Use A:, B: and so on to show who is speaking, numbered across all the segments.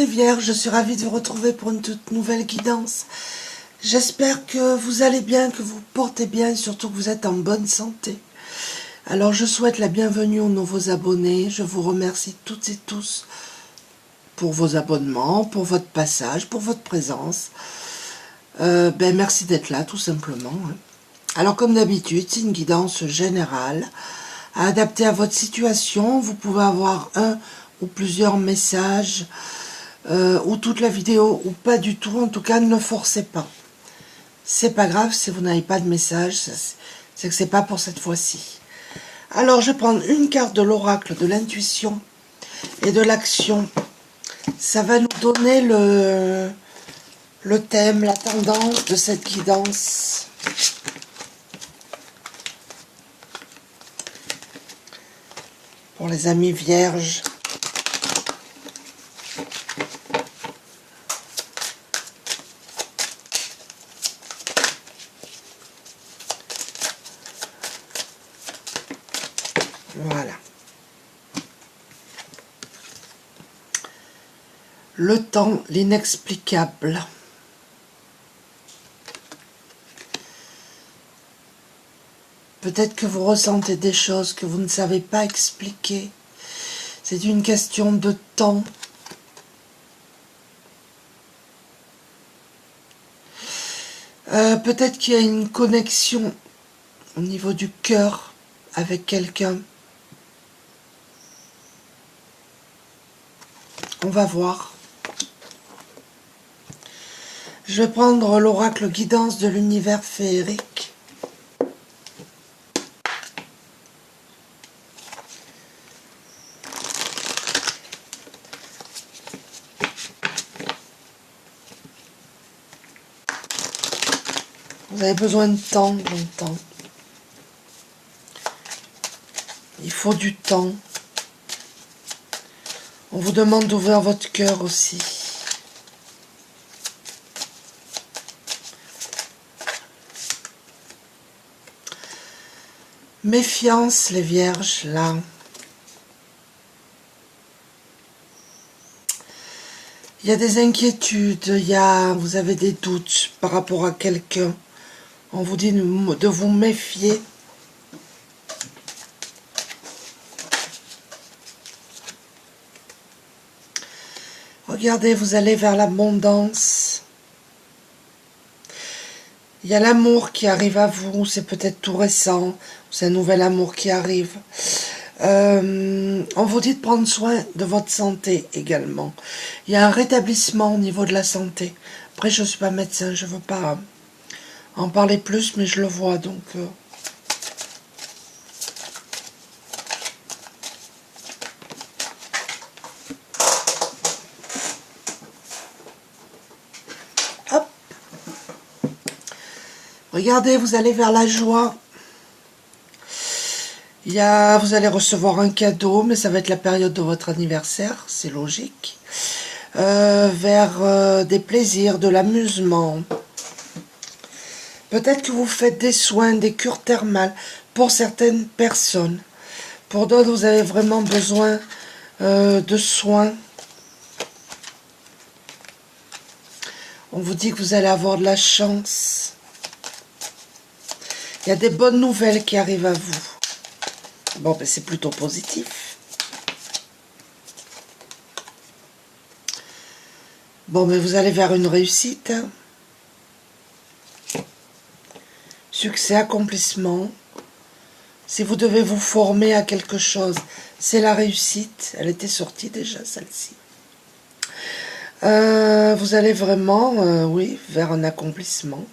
A: les Vierges, je suis ravie de vous retrouver pour une toute nouvelle guidance. J'espère que vous allez bien, que vous portez bien et surtout que vous êtes en bonne santé. Alors je souhaite la bienvenue aux nouveaux abonnés. Je vous remercie toutes et tous pour vos abonnements, pour votre passage, pour votre présence. Merci d'être là tout simplement. Alors comme d'habitude, c'est une guidance générale à adapter à votre situation. Vous pouvez avoir un ou plusieurs messages ou toute la vidéo ou pas du tout. En tout cas, ne forcez pas. C'est pas grave si vous n'avez pas de message, c'est que c'est pas pour cette fois-ci. Alors, je vais prendre une carte de l'oracle de l'intuition et de l'action. Ça va nous donner le thème, la tendance de cette guidance. Pour les amis vierges. Voilà. Le temps, l'inexplicable. Peut-être que vous ressentez des choses que vous ne savez pas expliquer. C'est une question de temps. Peut-être qu'il y a une connexion au niveau du cœur avec quelqu'un. On va voir. Je vais prendre l'oracle guidance de l'univers féerique. Vous avez besoin de temps, longtemps. Il faut du temps. On vous demande d'ouvrir votre cœur aussi. Méfiance, les vierges, là. Il y a des inquiétudes, vous avez des doutes par rapport à quelqu'un. On vous dit de vous méfier. Regardez, vous allez vers l'abondance. Il y a l'amour qui arrive à vous, c'est peut-être tout récent, c'est un nouvel amour qui arrive. On vous dit de prendre soin de votre santé également. Il y a un rétablissement au niveau de la santé. Après, je ne suis pas médecin, je ne veux pas en parler plus, mais je le vois, donc... Hop. Regardez, vous allez vers la joie. Vous allez recevoir un cadeau, mais ça va être la période de votre anniversaire, c'est logique. Vers des plaisirs, de l'amusement. Peut-être que vous faites des soins, des cures thermales pour certaines personnes. Pour d'autres, vous avez vraiment besoin de soins. On vous dit que vous allez avoir de la chance. Il y a des bonnes nouvelles qui arrivent à vous. Bon, ben c'est plutôt positif. Bon, mais vous allez vers une réussite. Succès, accomplissement. Si vous devez vous former à quelque chose, c'est la réussite. Elle était sortie déjà, celle-ci. Vous allez vraiment, oui, vers un accomplissement.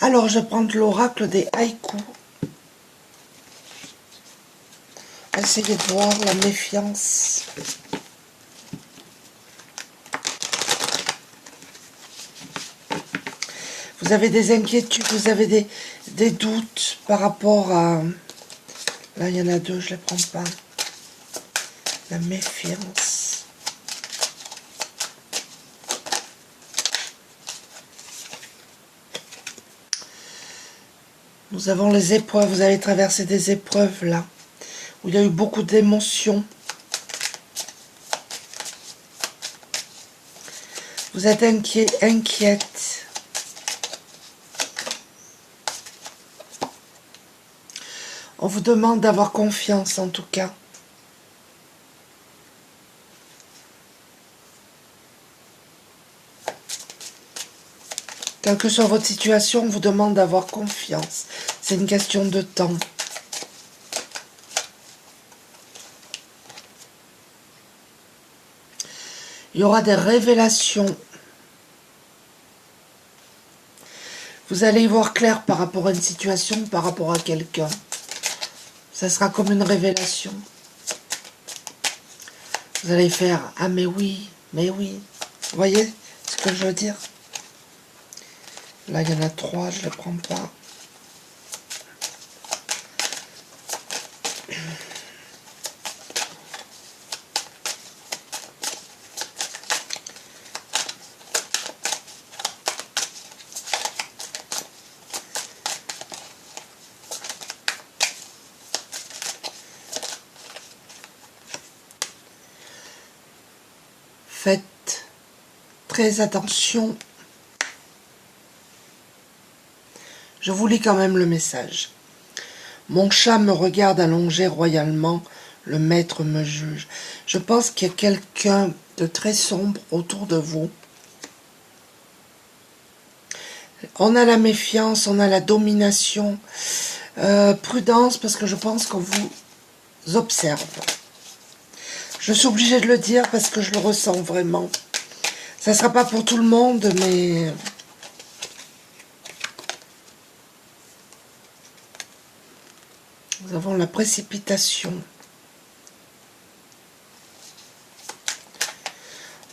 A: Alors, je vais prendre l'oracle des haïkus. Essayez de voir la méfiance. Vous avez des inquiétudes, vous avez des doutes par rapport à... Là, il y en a deux, je ne les prends pas. La méfiance. Nous avons les épreuves, vous allez traverser des épreuves là, où il y a eu beaucoup d'émotions. Vous êtes inquiet, inquiète. On vous demande d'avoir confiance en tout cas. Quelle que soit votre situation, on vous demande d'avoir confiance. C'est une question de temps. Il y aura des révélations. Vous allez y voir clair par rapport à une situation, par rapport à quelqu'un. Ça sera comme une révélation. Vous allez faire « Ah mais oui, mais oui ». Vous voyez ce que je veux dire? Là, il y en a 3, je ne les prends pas. Faites très attention. Je vous lis quand même le message. Mon chat me regarde allonger royalement, le maître me juge. Je pense qu'il y a quelqu'un de très sombre autour de vous. On a la méfiance, on a la domination. Prudence, parce que je pense qu'on vous observe. Je suis obligée de le dire parce que je le ressens vraiment. Ça ne sera pas pour tout le monde, mais... Nous avons la précipitation.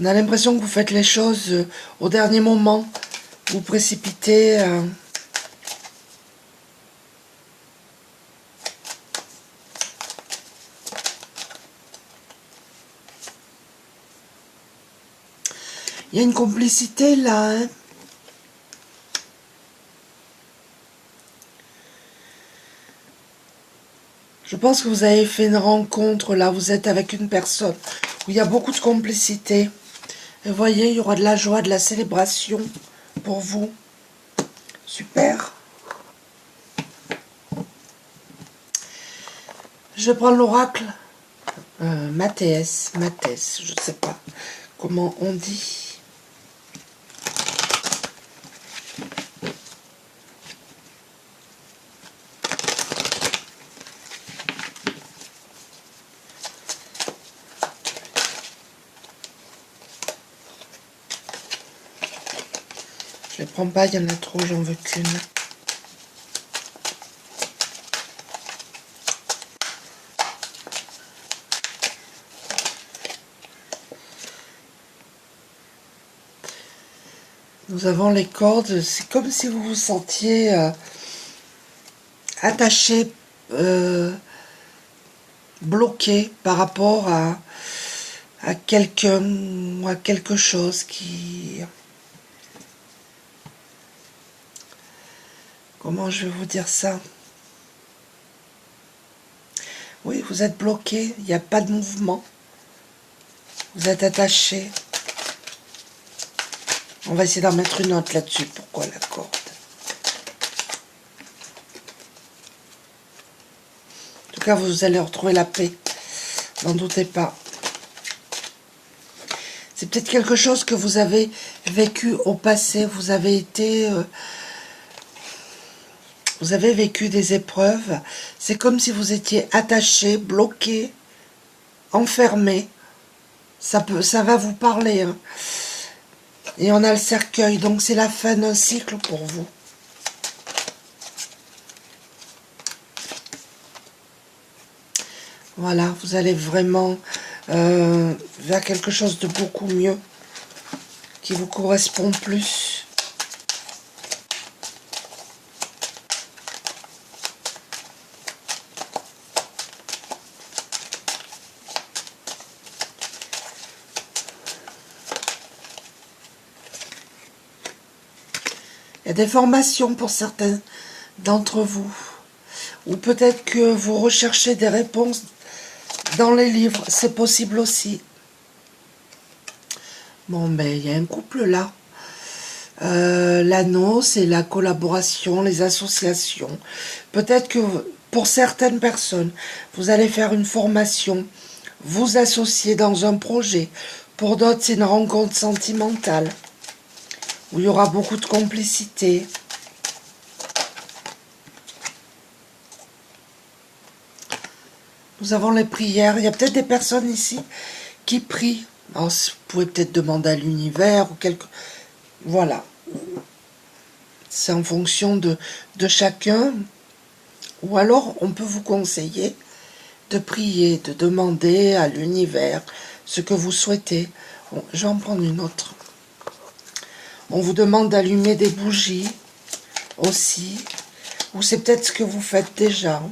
A: On a l'impression que vous faites les choses au dernier moment. Vous précipitez. Il y a une complicité là, hein. Je pense que vous avez fait une rencontre, là, vous êtes avec une personne où il y a beaucoup de complicité. Et vous voyez, il y aura de la joie, de la célébration pour vous. Super. Je prends l'oracle. Mathès, je ne sais pas comment on dit. Je ne les prends pas, il y en a trop, j'en veux qu'une. Nous avons les cordes, c'est comme si vous vous sentiez attaché, bloqué par rapport à quelqu'un ou à quelque chose qui... Comment je vais vous dire ça? Oui, vous êtes bloqué, il n'y a pas de mouvement. Vous êtes attaché. On va essayer d'en mettre une autre là-dessus. Pourquoi la corde? En tout cas, vous allez retrouver la paix. N'en doutez pas. C'est peut-être quelque chose que vous avez vécu au passé. Vous avez été... vous avez vécu des épreuves. C'est comme si vous étiez attaché, bloqué, enfermé. Ça va vous parler. Hein. Et on a le cercueil. Donc c'est la fin d'un cycle pour vous. Voilà, vous allez vraiment vers quelque chose de beaucoup mieux, qui vous correspond plus. Il y a des formations pour certains d'entre vous, ou peut-être que vous recherchez des réponses dans les livres, c'est possible aussi. Bon, ben, il y a un couple là. L'anneau, c'est la collaboration, les associations. Peut-être que pour certaines personnes, vous allez faire une formation, vous associer dans un projet. Pour d'autres, c'est une rencontre sentimentale, où il y aura beaucoup de complicité. Nous avons les prières. Il y a peut-être des personnes ici qui prient. Alors, vous pouvez peut-être demander à l'univers ou quelque... Voilà. C'est en fonction de chacun. Ou alors, on peut vous conseiller de prier, de demander à l'univers ce que vous souhaitez. Bon, je vais en prendre une autre. On vous demande d'allumer des bougies aussi. Ou c'est peut-être ce que vous faites déjà.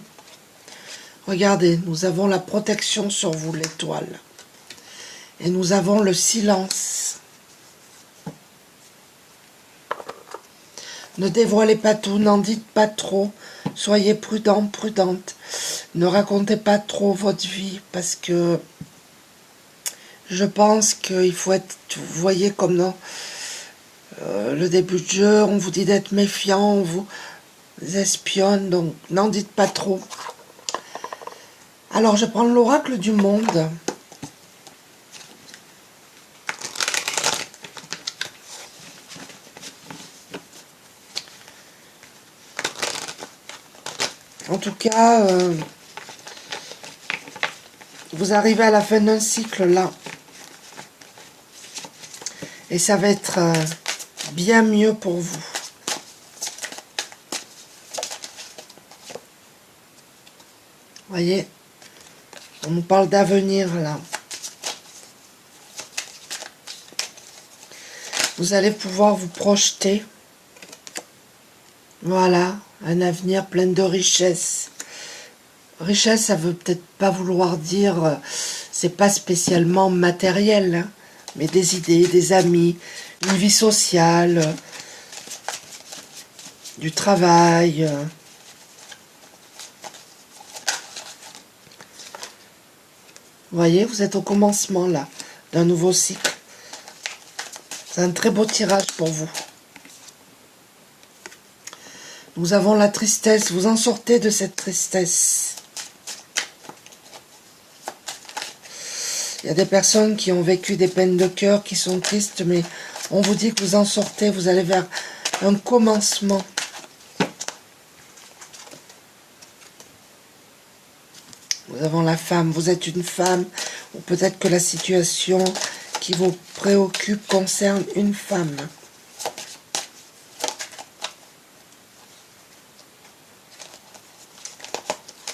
A: Regardez, nous avons la protection sur vous, l'étoile. Et nous avons le silence. Ne dévoilez pas tout, n'en dites pas trop. Soyez prudent, prudente. Ne racontez pas trop votre vie parce que je pense qu'il faut être, vous voyez comme dans le début de jeu, on vous dit d'être méfiant, on vous espionne, donc n'en dites pas trop. Alors je prends l'oracle du monde. En tout cas, vous arrivez à la fin d'un cycle là. Et ça va être bien mieux pour vous. Voyez, on nous parle d'avenir là. Vous allez pouvoir vous projeter. Voilà, un avenir plein de richesse. Richesse, ça veut peut-être pas vouloir dire, c'est pas spécialement matériel, hein, mais des idées, des amis, une vie sociale, du travail. Vous voyez, vous êtes au commencement là, d'un nouveau cycle. C'est un très beau tirage pour vous. Nous avons la tristesse, vous en sortez de cette tristesse. Il y a des personnes qui ont vécu des peines de cœur, qui sont tristes, mais on vous dit que vous en sortez, vous allez vers un commencement. Nous avons la femme, vous êtes une femme, ou peut-être que la situation qui vous préoccupe concerne une femme.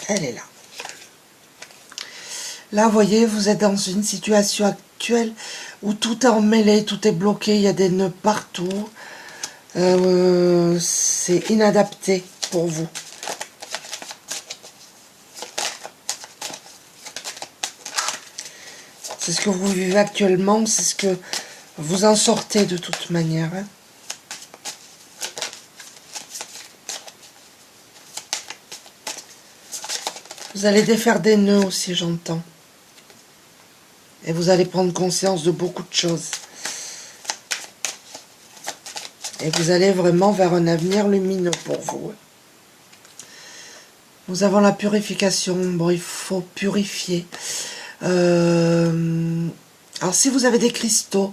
A: Elle est là. Là, vous voyez, vous êtes dans une situation actuelle où tout est emmêlé, tout est bloqué, il y a des nœuds partout. C'est inadapté pour vous. C'est ce que vous vivez actuellement, c'est ce que vous en sortez de toute manière. Hein. Vous allez défaire des nœuds aussi, j'entends. Et vous allez prendre conscience de beaucoup de choses. Et vous allez vraiment vers un avenir lumineux pour vous. Nous avons la purification. Bon, il faut purifier. Alors, si vous avez des cristaux,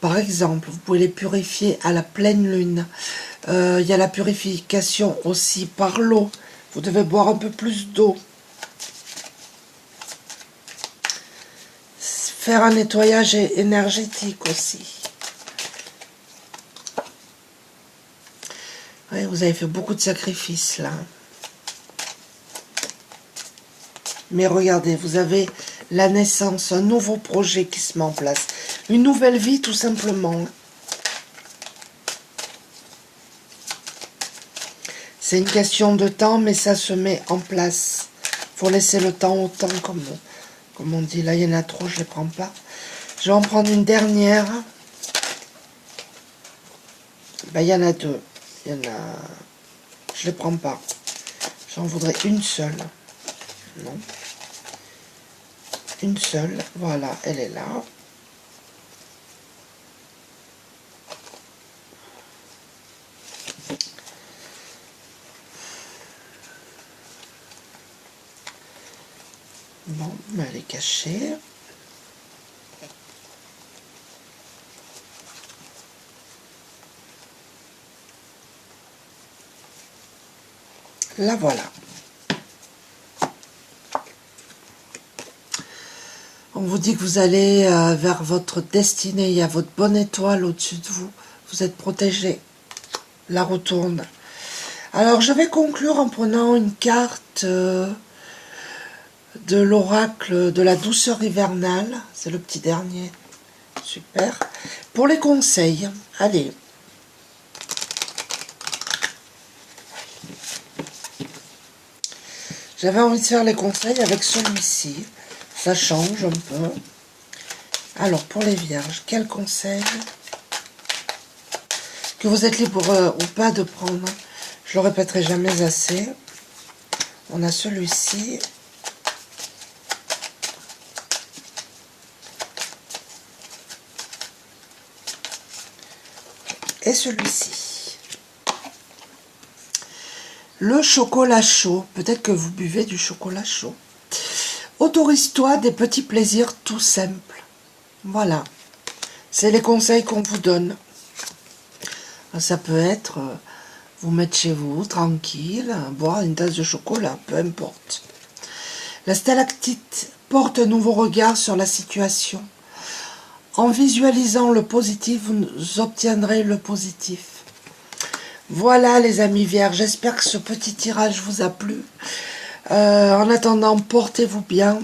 A: par exemple, vous pouvez les purifier à la pleine lune. Il y a la purification aussi par l'eau. Vous devez boire un peu plus d'eau. Faire un nettoyage énergétique aussi. Oui, vous avez fait beaucoup de sacrifices là. Mais regardez, vous avez la naissance, un nouveau projet qui se met en place. Une nouvelle vie tout simplement. C'est une question de temps, mais ça se met en place. Il faut laisser le temps au temps, comme on dit. Là, il y en a trop, je ne les prends pas. Je vais en prendre une dernière. Ben, il y en a deux. Il y en a... Je ne les prends pas. J'en voudrais une seule. Non. Une seule. Voilà, elle est là. Bon, elle est cachée. La voilà. On vous dit que vous allez vers votre destinée, il y a votre bonne étoile au-dessus de vous. Vous êtes protégé. La retourne. Alors, je vais conclure en prenant une carte de l'oracle de la douceur hivernale. C'est le petit dernier. Super. Pour les conseils, allez. J'avais envie de faire les conseils avec celui-ci. Ça change un peu. Alors, pour les vierges, quel conseil que vous êtes libre ou pas de prendre? Je le répéterai jamais assez. On a celui-ci. Et celui-ci. Le chocolat chaud. Peut-être que vous buvez du chocolat chaud. Autorise-toi des petits plaisirs tout simples. Voilà. C'est les conseils qu'on vous donne. Ça peut être vous mettre chez vous, tranquille, boire une tasse de chocolat, peu importe. La stalactite porte un nouveau regard sur la situation. En visualisant le positif, vous obtiendrez le positif. Voilà les amis vierges, j'espère que ce petit tirage vous a plu. En attendant, portez-vous bien.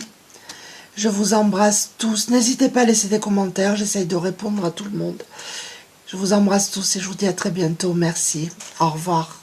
A: Je vous embrasse tous. N'hésitez pas à laisser des commentaires, j'essaye de répondre à tout le monde. Je vous embrasse tous et je vous dis à très bientôt. Merci. Au revoir.